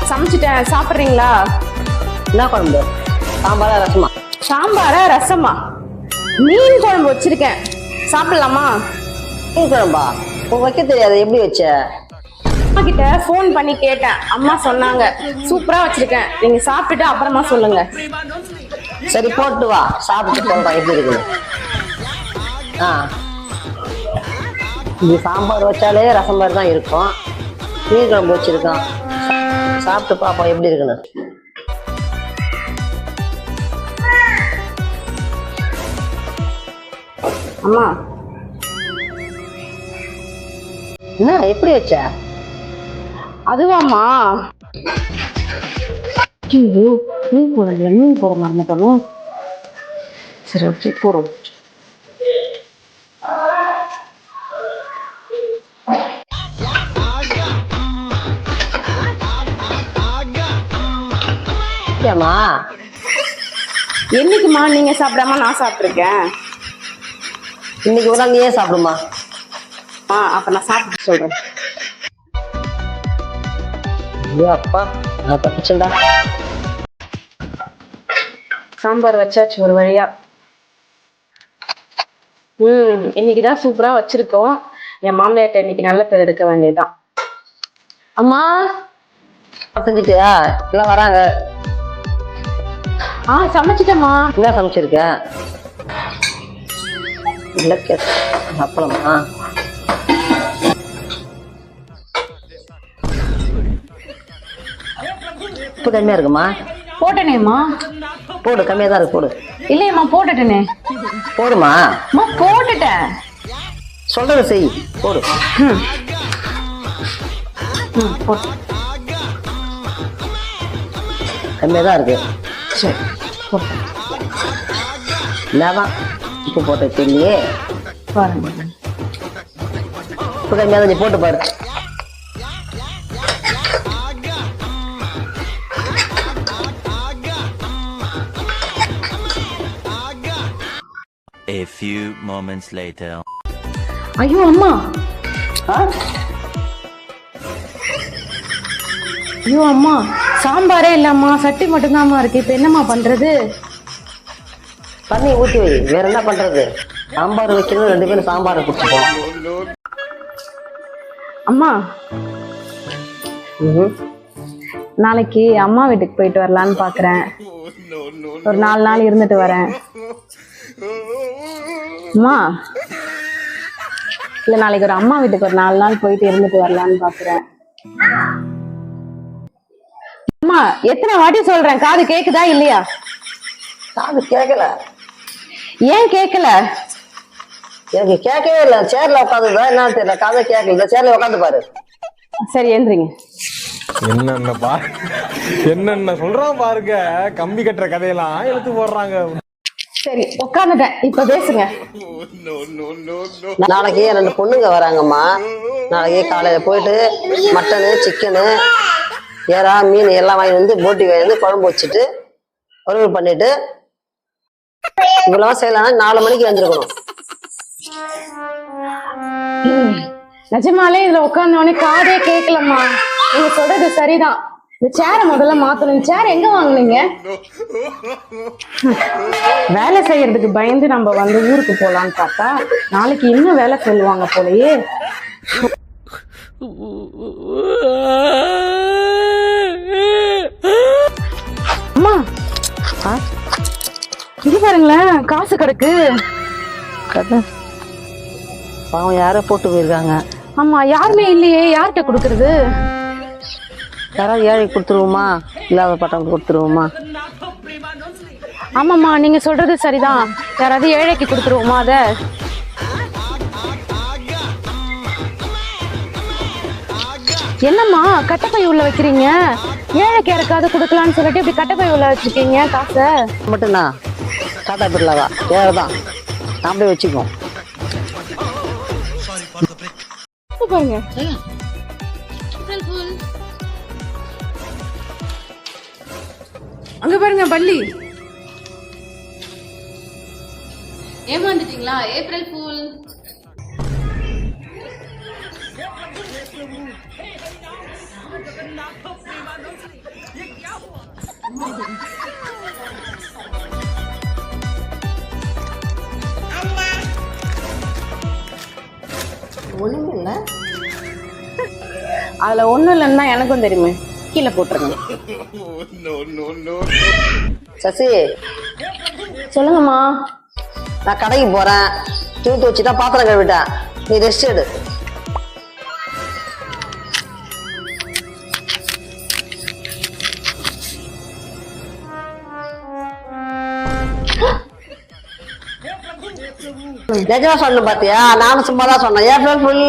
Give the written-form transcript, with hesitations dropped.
சமைச்சிட்டேன், சாப்பிட்றீங்களா? என்ன குழம்பு? சாம்பாரா ரசமா? சாம்பாரா ரசமா? மீன் குழம்பு வச்சிருக்கேன், சாப்பிடலாமா? மீன் குழம்பா? உங்க வைக்க தெரியாது, எப்படி வச்ச? அம்மா கிட்ட ஃபோன் பண்ணி கேட்டேன், அம்மா சொன்னாங்க சூப்பரா வச்சிருக்கேன், நீங்க சாப்பிட்டுட்டு அப்புறமா சொல்லுங்க. சரி போட்டு வா, சாப்பிட்டு சொல்றேன் எப்படி இருக்குது. இது சாம்பார் வச்சாலே ரசம் மாதிரி தான் இருக்கும். மீன் குழம்பு வச்சிருக்கான், சாப்பிட்டு பாப்போம் எப்படி இருக்குன்னு. அம்மா என்ன எப்படி வச்ச? அதுவாம்மா, மீன் குழம்புல மீன் போட மறந்துட்டோம். சரி ஓகே போறோம். என்னைக்குமா நீங்க சாப்பிடாம நான் சாப்பிட்டுருக்கேன்? இன்னைக்கு ஒரு நாள் ஏன் சாப்பிடுமா? அப்ப நான் சாப்பிட்டு சொல்றேன். அப்பா நான் தப்பிச்சேன்டா. சாம்பார் வச்சாச்சு ஒரு வழியா. இன்னைக்குதான் சூப்பரா வச்சிருக்கோம். என் மாமியார்ட்ட இன்னைக்கு நல்ல பேர் எடுக்க வேண்டியதுதான். அம்மா செஞ்சுட்டியா? எல்லாம் வராங்க. சமைச்சிட்டேம்மா. என்ன சமைச்சிருக்க? இல்ல அப்பளமா? உப்பு கம்மியா இருக்குமா? போட்டனேம்மா. போடு, கம்மியா தான் இருக்கு, போடு. இல்லையம்மா போட்டுட்டேனே. போடுமா? போட்டுட்டேன். சொல்றது செய், போடு. போட்டு கம்மியா தான் இருக்கு. சரி போட்டு. என்னதான் உப்பு போட்ட தெரியலையே. பாருங்க, உப்பு கம்மியா தான், நீ போட்டு பாரு. A few moments later. ஐயோ அம்மா, ஐயோ அம்மா, சாம்பாரே இல்லம்மா, சட்டி மட்டும்தாம்மா இருக்கு. இப்ப என்னம்மா பண்றது? தண்ணி ஊற்றி வை, வேற என்ன பண்றது? சாம்பார் வைக்கணும், 2 பேரும் சாம்பாரை குடிச்சுப்போம். அம்மா நாளைக்கு அம்மா வீட்டுக்கு போயிட்டு வரலான்னு பாக்குறேன். ஒரு 4 நாள் இருந்துட்டு வரேன். அம்மா இல்ல, நாளைக்கு ஒரு அம்மா வீட்டுக்கு ஒரு 4 நாள் போயிட்டு இருந்துட்டு வரலான்னு பாக்குறேன். அம்மா எத்தனை வாட்டி சொல்றேன், காது கேக்குதா இல்லையா? காது கேட்கல. ஏன் கேட்கல? எனக்கு கேட்கவே இல்லை. சேர்ல உட்காந்துதான் என்ன தெரியல, காதை கேட்கல. சேர்ல உட்காந்து பாரு. சரி எந்திரிங்க. என்னென்ன பாரு, என்னென்ன சொல்றான் பாருங்க. கம்பி கட்டுற கதையெல்லாம் எடுத்து போடுறாங்க. சரி உட்காந்துட்டேன், இப்ப பேசுங்க. நாளைக்கு 2 பொண்ணுங்க வராங்கம்மா. நாளைக்கு காலையில போயிட்டு மட்டனு, சிக்கனு, ஏறா, மீன் எல்லாம் வாங்கி வந்து போட்டி வாங்கி வந்து குழம்பு வச்சுட்டு வறுவல் பண்ணிட்டு இவ்வளவு செய்யலாம். 4 மணிக்கு வந்துருக்கணும். நிஜமாலே இதுல உட்கார்ந்தவனே காதே கேட்கலம்மா. நீங்க சொல்றது சரிதான். இந்த சேரை முதல்ல மாத்தணும். சேர் எங்க வாங்குனீங்க? வேலை செய்யறதுக்கு பயந்து நம்ம வந்து ஊருக்கு போலான்னு பார்த்தா நாளைக்கு இன்னும் வேலை சொல்லுவாங்க போலயே. அம்மா இது பாருங்களேன், காசு கிடக்கு. பாவம் யாரோ போட்டு போயிருக்காங்க. ஆமா, யாருமே இல்லையே, யார்கிட்ட கொடுக்கறது? யாராவது ஏழைக்கு கொடுத்துருவோமா, இல்லாத பட்டம் கொடுத்துருவோமா? ஆமாம்மா, நீங்க சொல்றது சரிதான். யாராவது ஏழைக்கு கொடுத்துருவோமா? அத என்னம்மா கட்டப்பை உள்ள வைக்கிறீங்க? ஏழைக்கு யாருக்காவது கொடுக்கலான்னு சொல்லிட்டு இப்படி கட்டப்பை உள்ள வச்சிருக்கீங்க காசை. மட்டும்தான் டாட்டா பிர்லாவா? ஏழைதான், நாமளே வச்சுக்கோம். பாருங்க, அங்க பாருங்க பள்ளி. ஏமாந்துட்டீங்களா? April fool. ஒண்ணுமே இல்ல. அதுல ஒண்ணும் இல்லைன்னா எனக்கும் தெரியுமே, கீழே போட்டுருங்க. சசி, சொல்லுங்கம்மா. நான் கடைக்கு போறேன், தூத்து வச்சுட்டா பாத்திரம் கழுவிட்டேன், நீ ரெஸ்ட் எடு. நிஜமா சொன்ன பாத்தியா? நானும் சும்மா தான் சொன்னேன். April full.